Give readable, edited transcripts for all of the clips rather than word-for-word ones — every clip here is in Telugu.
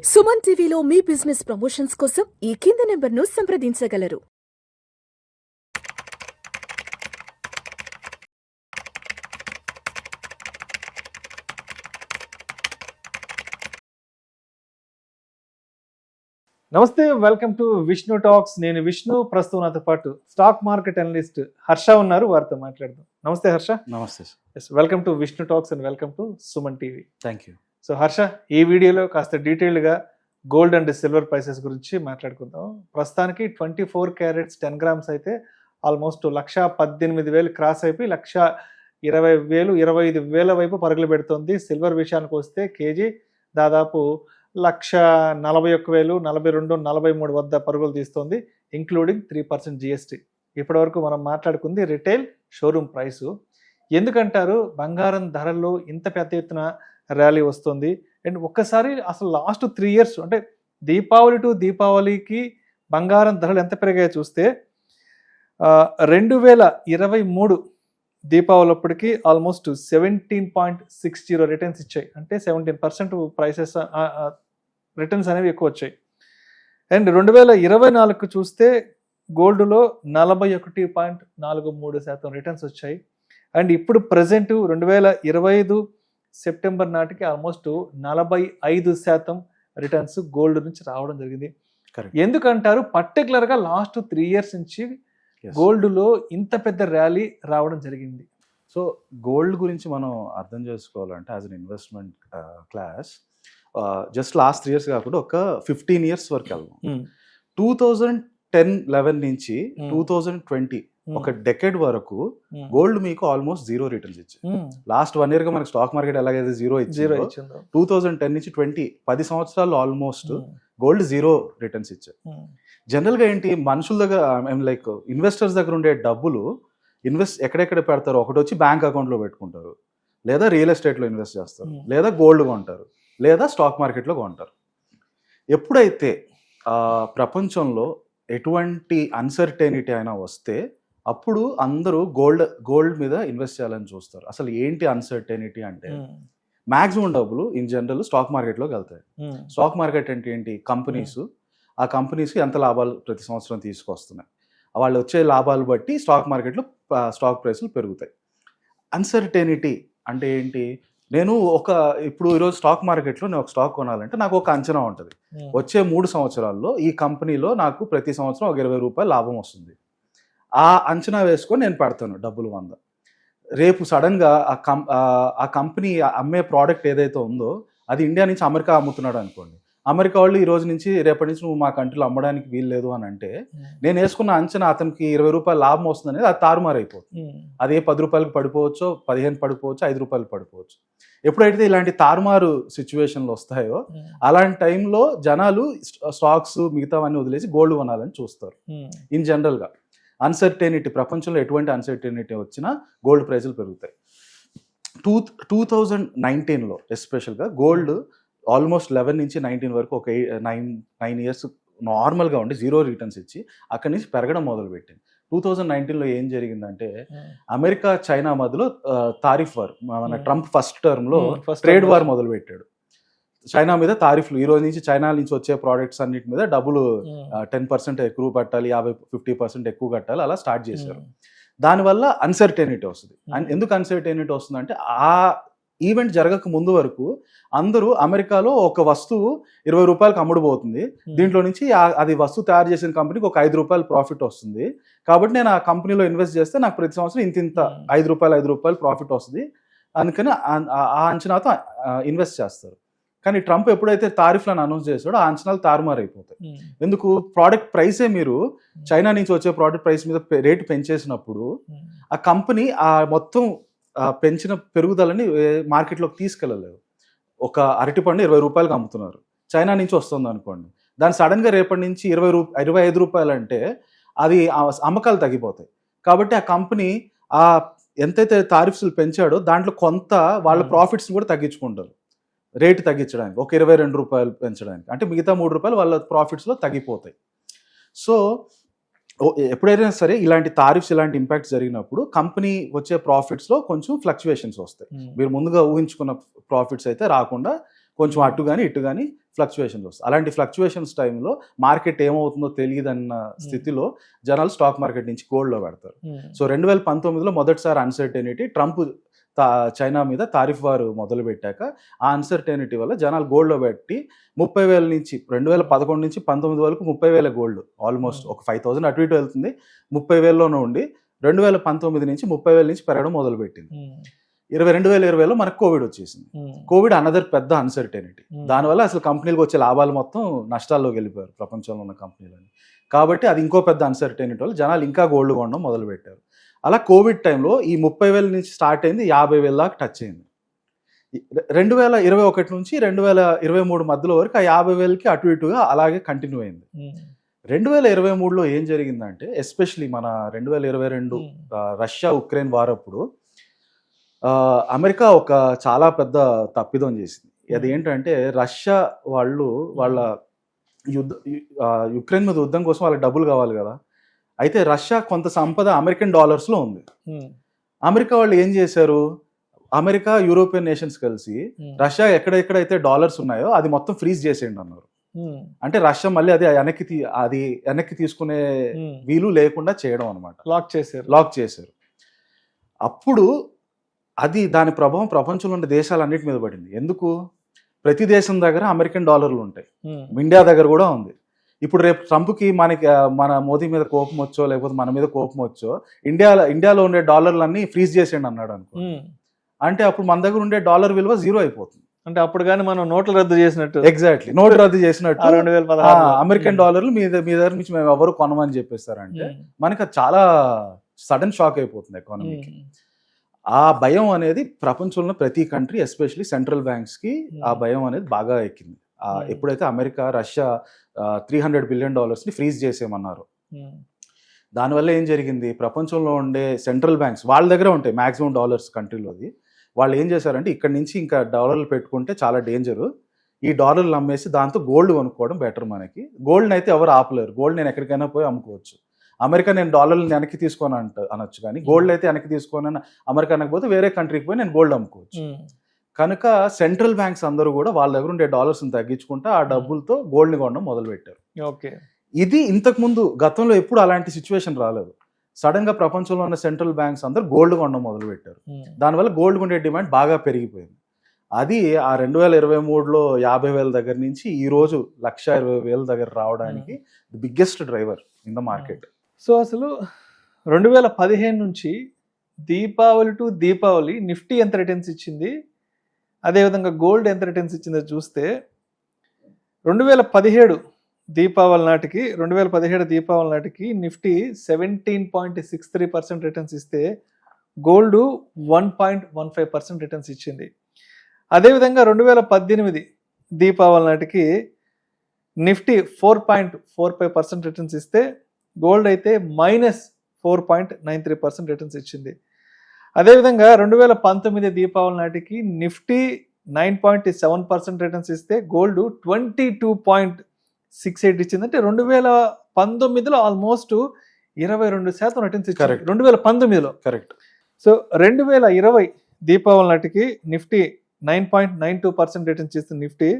సుమన్ టీవీలో మీ బిజినెస్ ప్రమోషన్స్ కోసం ఈ కింది నెంబర్ను సంప్రదించగలరు. నమస్తే, వెల్కమ్ టు విష్ణు టాక్స్. నేను విష్ణు. ప్రస్తుతం నాతో పాటు స్టాక్ మార్కెట్ అనలిస్ట్ హర్ష ఉన్నారు. వారితో మాట్లాడదాం. నమస్తే హర్ష. నమస్తే. Welcome to Vishnu talks and welcome to Suman TV. Thank you. So Harsha, ఈ వీడియోలో కాస్త డీటెయిల్డ్గా గోల్డ్ అండ్ సిల్వర్ ప్రైసెస్ గురించి మాట్లాడుకుందాం. ప్రస్తుతానికి 24 క్యారెట్స్ 10 గ్రామ్స్ అయితే ఆల్మోస్ట్ 1,18,000 క్రాస్ అయిపోయి 1,20,000 25,000 వైపు పరుగులు పెడుతుంది. సిల్వర్ విషయానికి వస్తే కేజీ దాదాపు 1,41,000 42 43 వద్ద పరుగులు తీస్తుంది, ఇంక్లూడింగ్ 3% జిఎస్టీ. ఇప్పటివరకు మనం మాట్లాడుకుంది రిటైల్ షోరూమ్ ప్రైసు. ఎందుకంటారు బంగారం ధరల్లో ఇంత పెద్ద ఎత్తున ర్యాలీ వస్తుంది? అండ్ ఒక్కసారి అసలు లాస్ట్ 3 ఇయర్స్ అంటే దీపావళి టు దీపావళికి బంగారం ధరలు ఎంత పెరిగాయో చూస్తే 2023 దీపావళి అప్పటికి ఆల్మోస్ట్ 17.60 రిటర్న్స్ ఇచ్చాయి. అంటే 17% ప్రైసెస్ రిటర్న్స్ అనేవి ఎక్కువ వచ్చాయి. అండ్ 2024 చూస్తే గోల్డ్లో 41.43% రిటర్న్స్ వచ్చాయి. అండ్ ఇప్పుడు ప్రజెంట్ 2025 సెప్టెంబర్ నాటికి ఆల్మోస్ట్ 45% రిటర్న్స్ గోల్డ్ నుంచి రావడం జరిగింది. ఎందుకంటారు పర్టికులర్గా లాస్ట్ 3 ఇయర్స్ నుంచి గోల్డ్లో ఇంత పెద్ద ర్యాలీ రావడం జరిగింది? సో గోల్డ్ గురించి మనం అర్థం చేసుకోవాలంటే as an investment class just last 3 years కాకుండా ఒక 15 ఇయర్స్ వరకు వెళ్దాం. 2010-11 నుంచి 2020 ఒక డెకెడ్ వరకు గోల్డ్ మీకు ఆల్మోస్ట్ 0 రిటర్న్స్ ఇచ్చాయి. లాస్ట్ 1 ఇయర్ గా మనకి స్టాక్ మార్కెట్ ఎలాగైతే 0 ఇచ్చిందో 2010 నుంచి 10 సంవత్సరాలు ఆల్మోస్ట్ గోల్డ్ 0 రిటర్న్స్ ఇచ్చాయి. జనరల్ గా ఏంటి, మనుషుల దగ్గర లైక్ ఇన్వెస్టర్స్ దగ్గర ఉండే డబ్బులు ఎక్కడెక్కడ పెడతారు? ఒకటి వచ్చి బ్యాంక్ అకౌంట్ లో పెట్టుకుంటారు, లేదా రియల్ ఎస్టేట్ లో ఇన్వెస్ట్ చేస్తారు, లేదా గోల్డ్ కొంటారు, లేదా స్టాక్ మార్కెట్ లో కొంటారు. ఎప్పుడైతే ప్రపంచంలో ఎటువంటి అన్సర్టెనిటీ అయినా వస్తే అప్పుడు అందరూ గోల్డ్ మీద ఇన్వెస్ట్ చేయాలని చూస్తారు. అసలు ఏంటి అన్సర్టెనిటీ అంటే, మాక్సిమం డబ్బులు ఇన్ జనరల్ స్టాక్ మార్కెట్లోకి వెళ్తాయి. స్టాక్ మార్కెట్ అంటే ఏంటి? కంపెనీస్, ఆ కంపెనీస్కి ఎంత లాభాలు ప్రతి సంవత్సరం తీసుకొస్తున్నాయి, వాళ్ళు వచ్చే లాభాలు బట్టి స్టాక్ మార్కెట్లో స్టాక్ ప్రైస్లు పెరుగుతాయి. అన్సర్టెనిటీ అంటే ఏంటి? ఇప్పుడు ఈరోజు స్టాక్ మార్కెట్లో నేను ఒక స్టాక్ కొనాలంటే నాకు ఒక అంచనా ఉంటుంది. వచ్చే 3 సంవత్సరాల్లో ఈ కంపెనీలో నాకు ప్రతి సంవత్సరం ఒక 20 రూపాయలు లాభం వస్తుంది. ఆ అంచనా వేసుకొని నేను పెడతాను డబ్బులు 100. రేపు సడన్గా ఆ కంపెనీ అమ్మే ప్రోడక్ట్ ఏదైతే ఉందో అది ఇండియా నుంచి అమెరికా అమ్ముతున్నాడు అనుకోండి. అమెరికా వాళ్ళు ఈ రోజు నుంచి రేపటి నుంచి నువ్వు మా కంట్రీలో అమ్మడానికి వీలు లేదు అని అంటే నేను వేసుకున్న అంచనా అతనికి 20 రూపాయలు లాభం వస్తుంది అనేది అది తారుమారు అయిపోతుంది. అదే 10 రూపాయలకు పడిపోవచ్చు, 15 పడిపోవచ్చు, 5 రూపాయలు పడిపోవచ్చు. ఎప్పుడైతే ఇలాంటి తారుమారు సిచ్యువేషన్లు వస్తాయో అలాంటి టైంలో జనాలు స్టాక్స్ మిగతావన్నీ వదిలేసి గోల్డ్ కొనాలని చూస్తారు. ఇన్ జనరల్గా అన్సర్టెనిటీ, ప్రపంచంలో ఎటువంటి అన్సర్టెనిటీ వచ్చినా గోల్డ్ ప్రైజులు పెరుగుతాయి. 2019లో ఎస్పెషల్గా గోల్డ్ ఆల్మోస్ట్ 11 నుంచి 19 వరకు ఒక 9 ఇయర్స్ నార్మల్గా ఉండి 0 రిటర్న్స్ ఇచ్చి అక్కడి నుంచి పెరగడం మొదలుపెట్టింది. 2019లో ఏం జరిగిందంటే అమెరికా చైనా మధ్యలో తారిఫ్ వార్, మన ట్రంప్ ఫస్ట్ టర్మ్లో ట్రేడ్ వార్ మొదలుపెట్టాడు. చైనా మీద తారీఫ్లు, ఈ రోజు నుంచి చైనా నుంచి వచ్చే ప్రోడక్ట్స్ అన్నిటి మీద డబ్బులు 10% ఎక్కువ కట్టాలి, 50% ఎక్కువ కట్టాలి, అలా స్టార్ట్ చేశారు. దానివల్ల అన్సర్టెనిటీ వస్తుంది. ఎందుకు అన్సర్టెనిటీ వస్తుందంటే ఆ ఈవెంట్ జరగక ముందు వరకు అందరూ అమెరికాలో ఒక వస్తువు 20 రూపాయలకు అమ్ముడుపోతుంది, దీంట్లో నుంచి అది వస్తువు తయారు చేసిన కంపెనీకి ఒక 5 రూపాయలు ప్రాఫిట్ వస్తుంది, కాబట్టి నేను ఆ కంపెనీలో ఇన్వెస్ట్ చేస్తే నాకు ప్రతి సంవత్సరం ఇంత 5 రూపాయలు ప్రాఫిట్ వస్తుంది, అందుకని ఆ అంచనాతో ఇన్వెస్ట్ చేస్తారు. కానీ ట్రంప్ ఎప్పుడైతే తారిఫ్లను అనౌన్స్ చేశాడో ఆ అంచనాలు తారుమారు అయిపోతాయి. ఎందుకు? ప్రోడక్ట్ ప్రైసే మీరు చైనా నుంచి వచ్చే ప్రోడక్ట్ ప్రైస్ మీద రేటు పెంచేసినప్పుడు ఆ కంపెనీ ఆ మొత్తం పెంచిన పెరుగుదలని మార్కెట్లోకి తీసుకెళ్ళలేదు. ఒక అరటిపండు 20 రూపాయలకు అమ్ముతున్నారు, చైనా నుంచి వస్తుంది అనుకోండి, దాని సడన్గా రేపటి నుంచి 25 రూపాయలు అంటే అది అమ్మకాలు తగ్గిపోతాయి. కాబట్టి ఆ కంపెనీ ఎంతైతే తారిఫ్స్లు పెంచాడో దాంట్లో కొంత వాళ్ళ ప్రాఫిట్స్ని కూడా తగ్గించుకుంటారు, రేటు తగ్గించడానికి, ఒక 22 రూపాయలు పెంచడానికి. అంటే మిగతా 3 రూపాయలు వాళ్ళ ప్రాఫిట్స్లో తగ్గిపోతాయి. సో ఎప్పుడైనా సరే ఇలాంటి తారిఫ్స్, ఇలాంటి ఇంపాక్ట్స్ జరిగినప్పుడు కంపెనీ వచ్చే ప్రాఫిట్స్లో కొంచెం ఫ్లక్చువేషన్స్ వస్తాయి. మీరు ముందుగా ఊహించుకున్న ప్రాఫిట్స్ అయితే రాకుండా కొంచెం అటు కానీ ఇటు కానీ ఫ్లక్చువేషన్స్ వస్తాయి. అలాంటి ఫ్లక్చువేషన్స్ టైంలో మార్కెట్ ఏమవుతుందో తెలియదన్న స్థితిలో జనాలు స్టాక్ మార్కెట్ నుంచి గోల్డ్లో పెడతారు. సో 2019లో మొదటిసారి అన్సర్టెనిటీ, ట్రంప్ చైనా మీద తారిఫ్ వారు మొదలు పెట్టాక ఆ అన్సర్టెనిటీ వల్ల జనాలు గోల్డ్లో పెట్టి 30,000 నుంచి 2011 నుంచి 19 వరకు 30,000 గోల్డ్, ఆల్మోస్ట్ ఒక 5,000 అటు ఇటు వెళ్తుంది, 30,000లోనే ఉండి 2019 నుంచి 30,000 నుంచి పెరగడం మొదలు పెట్టింది. 2020లో మనకు కోవిడ్ వచ్చేసింది. కోవిడ్ అనదర్ పెద్ద అన్సర్టెనిటీ. దానివల్ల అసలు కంపెనీలకు వచ్చే లాభాలు మొత్తం నష్టాల్లోకి వెళ్ళిపోయారు ప్రపంచంలో ఉన్న కంపెనీలని. కాబట్టి అది ఇంకో పెద్ద అన్సర్టెనిటీ వల్ల జనాలు ఇంకా గోల్డ్ కొనడం మొదలు పెట్టారు. అలా కోవిడ్ టైంలో ఈ 30,000 నుంచి స్టార్ట్ అయింది, 50,000 దాకా టచ్ అయింది. 2021 నుంచి 2023 మధ్యలో వరకు ఆ 50,000కి అటు ఇటుగా అలాగే కంటిన్యూ అయింది. 2023లో ఏం జరిగిందంటే, ఎస్పెషలీ మన 2022 రష్యా ఉక్రెయిన్ వార్ అప్పుడు అమెరికా ఒక చాలా పెద్ద తప్పిదం చేసింది. అది ఏంటంటే, రష్యా వాళ్ళ యుక్రెయిన్ మీద యుద్ధం కోసం వాళ్ళకి డబ్బులు కావాలి కదా. అయితే రష్యా కొంత సంపద అమెరికన్ డాలర్స్లో ఉంది. అమెరికా వాళ్ళు ఏం చేశారు, అమెరికా యూరోపియన్ నేషన్స్ కలిసి రష్యా ఎక్కడెక్కడైతే డాలర్స్ ఉన్నాయో అది మొత్తం ఫ్రీజ్ చేసేయండి అన్నారు. అంటే రష్యా మళ్ళీ అది వెనక్కి తీసుకునే వీలు లేకుండా చేయడం అనమాట. లాక్ చేశారు. అప్పుడు దాని ప్రభావం ప్రపంచంలో ఉన్న దేశాలన్నిటి మీద పడింది. ఎందుకు? ప్రతి దేశం దగ్గర అమెరికన్ డాలర్లు ఉంటాయి, ఇండియా దగ్గర కూడా ఉంది. ఇప్పుడు రేపు ట్రంప్కి మన మోదీ మీద కోపం వచ్చో లేకపోతే మన మీద కోపం వచ్చో ఇండియాలో ఉండే డాలర్లన్నీ ఫ్రీజ్ చేసేయండి అన్నాడు అనుకో. అంటే అప్పుడు మన దగ్గర ఉండే డాలర్ విలువ 0 అయిపోతుంది. అంటే అప్పుడు కానీ మనం నోట్లు రద్దు చేసినట్టు. ఎగ్జాక్ట్లీ, నోట్లు రద్దు చేసినట్టు 2016 అమెరికన్ డాలర్లు మీ దగ్గర నుంచి మేము ఎవరు కొనమని చెప్పేస్తారంటే మనకి అది చాలా సడన్ షాక్ అయిపోతుంది ఎకానమీకి. ఆ భయం అనేది ప్రపంచంలో ప్రతి కంట్రీ, ఎస్పెషలీ సెంట్రల్ బ్యాంక్స్కి ఆ భయం అనేది బాగా ఎక్కింది. ఎప్పుడైతే అమెరికా రష్యా $300 బిలియన్ ఫ్రీజ్ చేసేయమన్నారు, దానివల్ల ఏం జరిగింది, ప్రపంచంలో ఉండే సెంట్రల్ బ్యాంక్స్ వాళ్ళ దగ్గర ఉంటాయి మ్యాక్సిమం డాలర్స్ కంట్రీలోది. వాళ్ళు ఏం చేశారంటే, ఇక్కడ నుంచి ఇంకా డాలర్లు పెట్టుకుంటే చాలా డేంజరు, ఈ డాలర్లు అమ్మేసి దాంతో గోల్డ్ కొనుక్కోవడం బెటర్ మనకి. గోల్డ్ని అయితే ఎవరు ఆపలేరు, గోల్డ్ నేను ఎక్కడికైనా పోయి అమ్ముకోవచ్చు. అమెరికా నేను డాలర్లు వెనక్కి తీసుకొని అనొచ్చు, కానీ గోల్డ్ అయితే వెనక్కి తీసుకొని అమెరికా అనకపోతే వేరే కంట్రీకి పోయి నేను గోల్డ్ అమ్ముకోవచ్చు. కనుక సెంట్రల్ బ్యాంక్స్ అందరూ కూడా వాళ్ళ దగ్గర ఉండే డాలర్స్ని తగ్గించుకుంటా ఆ డబ్బులతో గోల్డ్ని కొనడం మొదలు పెట్టారు. ఓకే, ఇది ఇంతకుముందు గతంలో ఎప్పుడు అలాంటి సిచ్యువేషన్ రాలేదు. సడన్ గా ప్రపంచంలో ఉన్న సెంట్రల్ బ్యాంక్స్ అందరూ గోల్డ్ కొనడం మొదలు పెట్టారు. దానివల్ల గోల్డ్ కొండే డిమాండ్ బాగా పెరిగిపోయింది. అది ఆ 2023లో 50,000 దగ్గర నుంచి ఈ రోజు 120,000 దగ్గర రావడానికి biggest driver in the market. So అసలు 2015 నుంచి దీపావళి టు దీపావళి నిఫ్టీ ఎంత రిటర్న్స్ ఇచ్చింది, అదేవిధంగా గోల్డ్ ఎంత రిటర్న్స్ ఇచ్చిందో చూస్తే 2017 దీపావళి నాటికి నిఫ్టీ 17.63% రిటర్న్స్ ఇస్తే గోల్డ్ 1.15% రిటర్న్స్ ఇచ్చింది. అదేవిధంగా 2018 దీపావళి నాటికి నిఫ్టీ 4.45% రిటర్న్స్ ఇస్తే గోల్డ్ అయితే -4.93% రిటర్న్స్ ఇచ్చింది. అదేవిధంగా 2019 దీపావళి నాటికి నిఫ్టీ 9.7% రిటర్న్స్ ఇస్తే గోల్డ్ 22.68 ఇచ్చింది. అంటే 2019లో ఆల్మోస్ట్ 22% రిటర్న్స్ ఇచ్చింది 2019లో. కరెక్ట్. సో 2020 దీపావళి నాటికి నిఫ్టీ 9.92% రిటర్న్స్ ఇస్తుంది నిఫ్టీ,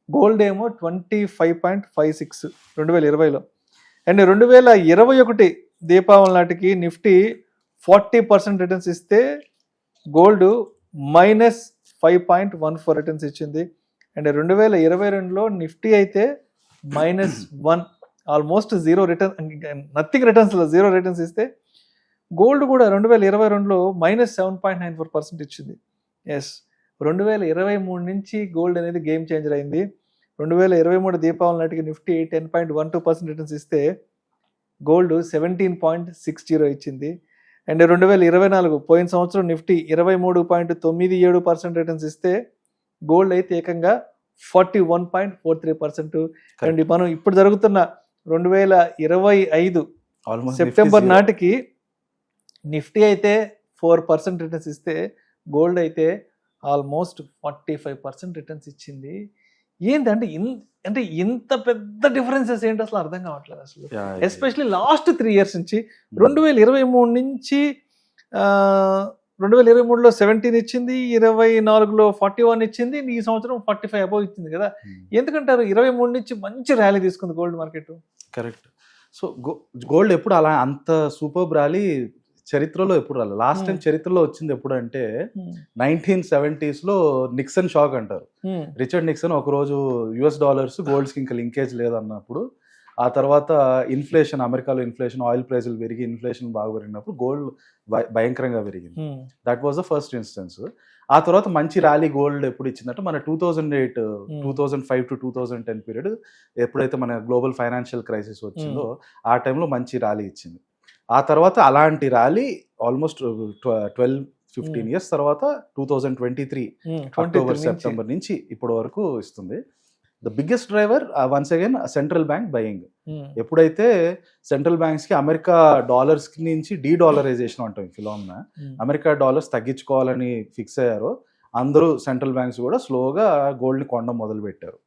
గోల్డ్ ఏమో 25.56 2020లో. అండ్ 2021 దీపావళి నాటికి నిఫ్టీ 40% రిటర్న్స్ ఇస్తే గోల్డ్ -5.14 రిటర్న్స్ ఇచ్చింది. అండ్ 2022లో నిఫ్టీ అయితే -1, ఆల్మోస్ట్ 0 రిటర్న్, నథింగ్ రిటర్న్స్లో 0 రిటర్న్స్ ఇస్తే గోల్డ్ కూడా 2022లో -7.94% ఇచ్చింది. ఎస్, 2023 నుంచి గోల్డ్ అనేది గేమ్ చేంజర్ అయింది. 2023 దీపావళి నాటికి నిఫ్టీ 10.12% రిటర్న్స్ ఇస్తే గోల్డ్ 17.60 ఇచ్చింది. అండ్ 2024 పోయిన సంవత్సరం నిఫ్టీ 23.97% రిటర్న్స్ ఇస్తే గోల్డ్ అయితే ఏకంగా 41.43%. అండ్ మనం ఇప్పుడు జరుగుతున్న 2025 సెప్టెంబర్ నాటికి నిఫ్టీ అయితే 4% రిటర్న్స్ ఇస్తే గోల్డ్ అయితే ఆల్మోస్ట్ 45% రిటర్న్స్ ఇచ్చింది. ఏంటంటే అంటే ఇంత పెద్ద డిఫరెన్సెస్ ఏంటి అసలు అర్థం కావట్లేదు అసలు. ఎస్పెషలీ లాస్ట్ 3 years నుంచి 2023 నుంచి 2023లో 17 ఇచ్చింది, 24లో 41 ఇచ్చింది, ఈ సంవత్సరం 45 అబౌవ్ ఇచ్చింది కదా. ఎందుకంటారు 23 నుంచి మంచి ర్యాలీ తీసుకుంది gold market? Correct. So gold ఎప్పుడు అలా అంత సూపర్ ర్యాలీ చరిత్రలో ఎప్పుడు రాలేదు. లాస్ట్ టైం చరిత్రలో వచ్చింది ఎప్పుడు అంటే 1970s నిక్సన్ షాక్ అంటారు. రిచర్డ్ నిక్సన్ ఒక రోజు $US గోల్డ్స్ కి ఇంకా లింకేజ్ లేదన్నప్పుడు, ఆ తర్వాత ఇన్ఫ్లేషన్, అమెరికాలో ఇన్ఫ్లేషన్, ఆయిల్ ప్రైజులు పెరిగి ఇన్ఫ్లేషన్ బాగా పెరిగినప్పుడు గోల్డ్ భయంకరంగా పెరిగింది. That was the first instance. ఆ తర్వాత మంచి ర్యాలీ గోల్డ్ ఎప్పుడు ఇచ్చిందంటే మన 2008, 2005 to 2010 పీరియడ్, ఎప్పుడైతే మన గ్లోబల్ ఫైనాన్షియల్ క్రైసిస్ వచ్చిందో ఆ టైంలో మంచి ర్యాలీ ఇచ్చింది. ఆ తర్వాత అలాంటి ర్యాలీ ఆల్మోస్ట్ 12-15 ఇయర్స్ తర్వాత 2023 అక్టోబర్ సెప్టెంబర్ నుంచి ఇప్పటి వరకు ఇస్తుంది. The biggest driver once again central bank buying. ఎప్పుడైతే సెంట్రల్ బ్యాంక్స్ కి అమెరికా డాలర్స్ నుంచి డీడాలరైజేషన్ అంటాం ఫిలామినా, అమెరికా డాలర్స్ తగ్గించుకోవాలని ఫిక్స్ అయ్యారో అందరూ సెంట్రల్ బ్యాంక్స్ కూడా స్లోగా గోల్డ్ ని కొనడం మొదలు పెట్టారు.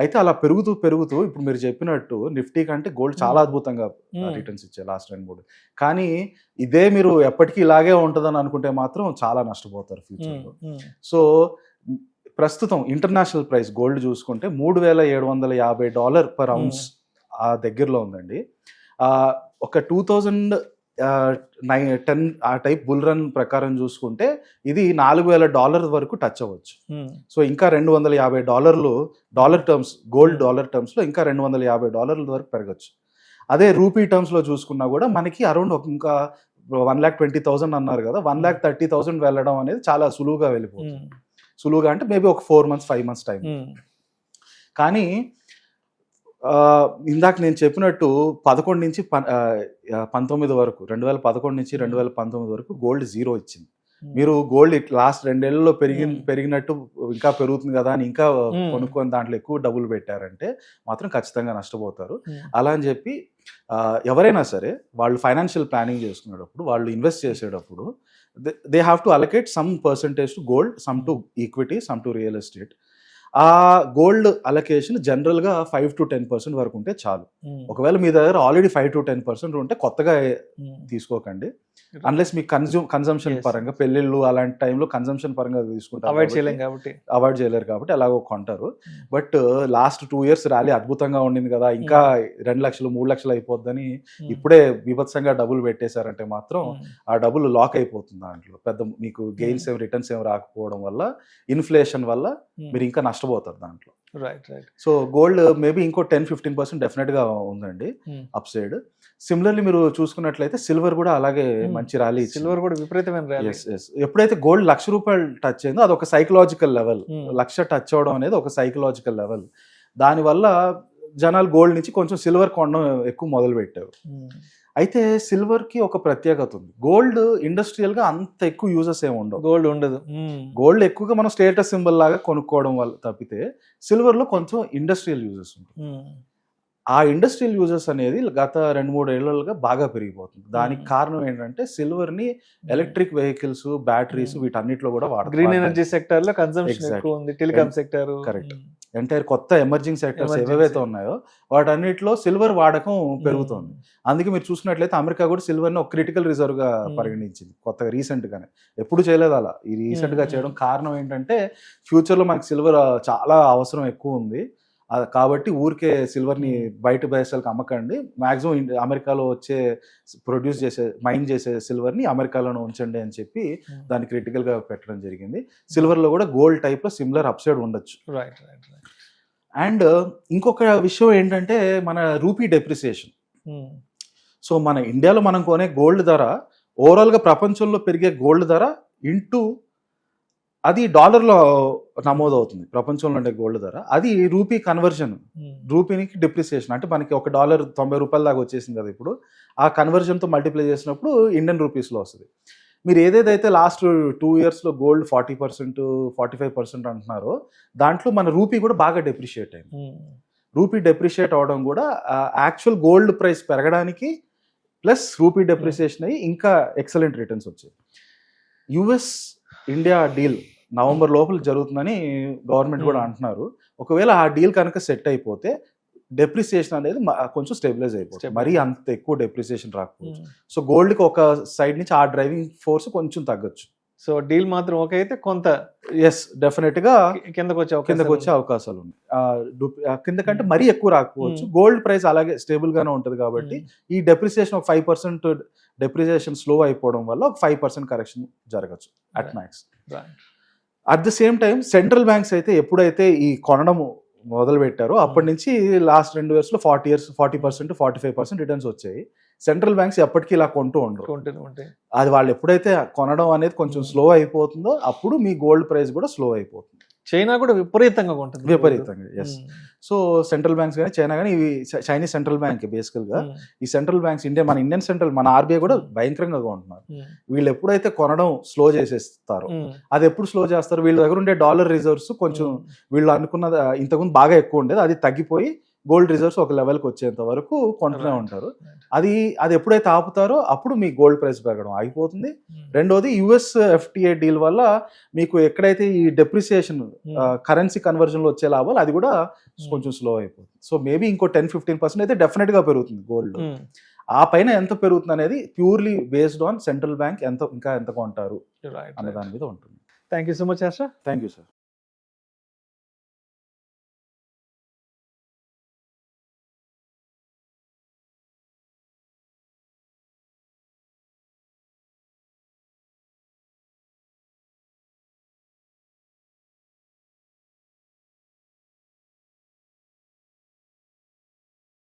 అయితే అలా పెరుగుతూ ఇప్పుడు మీరు చెప్పినట్టు నిఫ్టీ కంటే గోల్డ్ చాలా అద్భుతంగా రిటర్న్స్ ఇచ్చాయి లాస్ట్ 2-3. కానీ ఇదే మీరు ఎప్పటికీ ఇలాగే ఉంటుందని అనుకుంటే మాత్రం చాలా నష్టపోతారు ఫ్యూచర్లో. సో ప్రస్తుతం ఇంటర్నేషనల్ ప్రైస్ గోల్డ్ చూసుకుంటే $3,750 పర్ ఔన్స్ ఆ దగ్గరలో ఉందండి. ఒక 2010 ఆ టైప్ బుల్ రన్ ప్రకారం చూసుకుంటే ఇది $4,000 వరకు టచ్ అవ్వచ్చు. సో ఇంకా $250 dollar terms, gold dollar terms లో ఇంకా $250 వరకు పెరగచ్చు. అదే రూపీ టర్మ్స్ లో చూసుకున్నా కూడా మనకి అరౌండ్ ఇంకా 1,20,000 అన్నారు కదా, 1,30,000 వెళ్ళడం అనేది చాలా సులువుగా వెళ్ళిపోతుంది. సులువుగా అంటే మేబీ ఒక 4 months 5 months టైం. కానీ ఇందాక నేను చెప్పినట్టు 11 నుంచి 19 వరకు, 2011 నుంచి 2019 వరకు గోల్డ్ 0 ఇచ్చింది. మీరు గోల్డ్ లాస్ట్ 2 ఏళ్లలో పెరిగినట్టు ఇంకా పెరుగుతుంది కదా అని ఇంకా కొనుక్కొని దాంట్లో ఎక్కువ డబ్బులు పెట్టారంటే మాత్రం ఖచ్చితంగా నష్టపోతారు. అలా అని చెప్పి ఎవరైనా సరే వాళ్ళు ఫైనాన్షియల్ ప్లానింగ్ చేసుకునేటప్పుడు, వాళ్ళు ఇన్వెస్ట్ చేసేటప్పుడు they have to allocate some percentage to gold, some to equity, some to real estate. ఆ గోల్డ్ అలొకేషన్ జనరల్ గా 5 to 10% వరకు ఉంటే చాలు. ఒకవేళ మీ దగ్గర ఆల్రెడీ 5 to 10% ఉంటే కొత్తగా తీసుకోకండి, అన్లెస్ మీకు కన్జంప్షన్ పరంగా పెళ్లిళ్ళు అలాంటి టైంలో కన్జంప్షన్ పరంగా తీసుకుంటారు, అవాయిడ్ చేయలేరు కాబట్టి అలాగో కొంటారు. బట్ లాస్ట్ 2 years ర్యాలీ అద్భుతంగా ఉండింది కదా, ఇంకా 2 లక్షలు 3 లక్షలు అయిపోద్దని ఇప్పుడే బీభత్సంగా డబ్బులు పెట్టేశారంటే మాత్రం ఆ డబ్బులు లాక్ అయిపోతుంది. దాంట్లో పెద్ద మీకు గెయిన్స్ రిటర్న్స్ ఏం రాకపోవడం వల్ల, ఇన్ఫ్లేషన్ వల్ల మీరు ఇంకా నష్టపోతారు దాంట్లో. సో గోల్డ్ మేబీ ఇంకో 10-15% డెఫినెట్ గా ఉందండి అప్ సైడ్. సిమిలర్లీ మీరు చూసుకున్నట్లయితే సిల్వర్ కూడా అలాగే మంచి ర్యాలీ, సిల్వర్ కూడా విపరీతమైన ర్యాలీ. ఎప్పుడైతే గోల్డ్ ₹1,00,000 టచ్ అయిందో అది ఒక సైకలాజికల్ లెవెల్, 1,00,000 టచ్ అవడం అనేది ఒక సైకలాజికల్ లెవెల్. దానివల్ల జనాలు గోల్డ్ నుంచి కొంచెం సిల్వర్ కొనడం ఎక్కువ మొదలు పెట్టారు. అయితే సిల్వర్ కి ఒక ప్రత్యేకత ఉంది. గోల్డ్ ఇండస్ట్రియల్ గా అంత ఎక్కువ యూజెస్ ఏమి ఉండవు, గోల్డ్ ఉండదు. గోల్డ్ ఎక్కువగా మనం స్టేటస్ సింబల్ లాగా కొనుక్కోవడం వల్ల తప్పితే సిల్వర్ లో కొంచెం ఇండస్ట్రియల్ యూజెస్ ఉంటాయి. ఆ ఇండస్ట్రియల్ యూజెస్ అనేది గత 2-3 ఏళ్లుగా బాగా పెరిగిపోతుంది. దానికి కారణం ఏంటంటే సిల్వర్ ని ఎలక్ట్రిక్ వెహికల్స్, బ్యాటరీస్ వీటన్నిటిలో కూడా వాడతారు. గ్రీన్ ఎనర్జీ సెక్టర్ లో కన్సంప్షన్ ఎక్కువ ఉంది, టెలికాం సెక్టర్, కరెక్ట్. ఎంటైర్ కొత్త ఎమర్జింగ్ సెక్టర్స్ ఏవైతే ఉన్నాయో వాటన్నిటిలో సిల్వర్ వాడకం పెరుగుతోంది. అందుకే మీరు చూసినట్లయితే అమెరికా కూడా సిల్వర్ ని ఒక క్రిటికల్ రిజర్వ్ గా పరిగణించింది కొత్తగా, రీసెంట్ గానే. ఎప్పుడు చేయలేదు అలా, ఈ రీసెంట్ గా చేయడం కారణం ఏంటంటే ఫ్యూచర్ లో మనకి సిల్వర్ చాలా అవసరం ఎక్కువ ఉంది కాబట్టి ఊరికే సిల్వర్ ని బయట దేశాలకు అమ్మకండి, మాక్సిమం అమెరికాలో వచ్చే ప్రొడ్యూస్ చేసే మైన్ చేసే సిల్వర్ ని అమెరికాలోనే ఉంచండి అని చెప్పి దాన్ని క్రిటికల్ గా పెట్టడం జరిగింది. సిల్వర్ లో కూడా గోల్డ్ టైప్ లో సిమిలర్ అప్సైడ్ ఉండొచ్చు. అండ్ ఇంకొక విషయం ఏంటంటే మన రూపీ డెప్రిసియేషన్. సో మన ఇండియాలో మనం కొనే గోల్డ్ ధర ఓవరాల్ గా ప్రపంచంలో పెరిగే గోల్డ్ ధర ఇంటూ అది డాలర్లో నమోదవుతుంది ప్రపంచంలో ఉండే గోల్డ్ ధర. అది రూపీ కన్వర్జన్, రూపీనికి డిప్రిసియేషన్ అంటే మనకి $1 $90 దాకా వచ్చేసింది కదా ఇప్పుడు. ఆ కన్వర్జన్తో మల్టిప్లై చేసినప్పుడు ఇండియన్ రూపీస్లో వస్తుంది. మీరు ఏదేదైతే లాస్ట్ 2 years లో గోల్డ్ 40% 45% అంటున్నారో దాంట్లో మన రూపీ కూడా బాగా డెప్రిషియేట్ అయింది. రూపీ డెప్రిషియేట్ అవడం కూడా యాక్చువల్ గోల్డ్ ప్రైస్ పెరగడానికి ప్లస్ రూపీ డెప్రిసియేషన్ అయ్యి ఇంకా ఎక్సలెంట్ రిటర్న్స్ వచ్చాయి. యుఎస్ ఇండియా డీల్ నవంబర్ లోపల జరుగుతుందని గవర్నమెంట్ కూడా అంటున్నారు. ఒకవేళ ఆ డీల్ కనుక సెట్ అయిపోతే డెప్రిసియేషన్ అనేది కొంచెం స్టెబిలైజ్ అయిపోతుంది, మరీ అంత ఎక్కువ డెప్రిసియేషన్ రాకపోవచ్చు. సో గోల్డ్కి ఒక సైడ్ నుంచి ఆ డ్రైవింగ్ ఫోర్స్ కొంచెం తగ్గొచ్చు. సో డీల్ మాత్రం ఓకే అయితే కొంత ఎస్ డెఫినెట్ గా కిందకు వచ్చే కిందకు వచ్చే అవకాశాలు ఉన్నాయి. కిందకంటే మరీ ఎక్కువ రాకపోవచ్చు. గోల్డ్ ప్రైస్ అలాగే స్టేబుల్ గానే ఉంటది కాబట్టి ఈ డెప్రిసియేషన్ ఒక 5% డెప్రిసియేషన్ స్లో అయిపోవడం వల్ల ఒక 5% కరెక్షన్ జరగచ్చు at max. At the same time central banks అయితే ఎప్పుడైతే ఈ కొనడం మొదలు పెట్టారో అప్పటి నుంచి లాస్ట్ 2 years లో 40% 45% రిటర్న్స్ వచ్చాయి. సెంట్రల్ బ్యాంక్స్ ఎప్పటికీ ఇలా కొంటూ ఉండరు. అది వాళ్ళు ఎప్పుడైతే కొనడం అనేది కొంచెం స్లో అయిపోతుందో అప్పుడు మీ గోల్డ్ ప్రైస్ కూడా స్లో అయిపోతుంది. చైనా కూడా విపరీతంగా ఉంటుంది. విపరీతంగా ఎస్. సో సెంట్రల్ బ్యాంక్స్ కానీ చైనా కానీ ఇవి చైనీస్ సెంట్రల్ బ్యాంక్ బేసికల్ గా ఈ సెంట్రల్ బ్యాంక్స్ మన ఇండియన్ సెంట్రల్ మన ఆర్బీఐ కూడా భయంకరంగా కొంటున్నారు. వీళ్ళు ఎప్పుడైతే కొనడం స్లో చేసేస్తారో అది ఎప్పుడు స్లో చేస్తారు, వీళ్ళ దగ్గర ఉండే డాలర్ రిజర్వ్స్ కొంచెం వీళ్ళు అనుకున్నది ఇంతకుముందు బాగా ఎక్కువ ఉండేది, అది తగ్గిపోయి గోల్డ్ రిజర్వ్స్ ఒక లెవెల్కి వచ్చేంత వరకు కొంటూనే ఉంటారు. అది ఎప్పుడైతే ఆపుతారో అప్పుడు మీ గోల్డ్ ప్రైస్ పెరగడం ఆగిపోతుంది. రెండోది యుఎస్ ఎఫ్టీఏ డీల్ వల్ల మీకు ఎక్కడైతే ఈ డెప్రిసియేషన్ కరెన్సీ కన్వర్జన్ లో వచ్చే లాభాలు అది కూడా కొంచెం స్లో అయిపోతుంది. సో మేబీ ఇంకో 10-15% అయితే డెఫినెట్ గా పెరుగుతుంది గోల్డ్. ఆ పైన ఎంత పెరుగుతుంది అనేది purely based on central bank ఎంత కొంటారు అనే దాని మీద ఉంటుంది. Thank you so much Harsha. Thank you sir.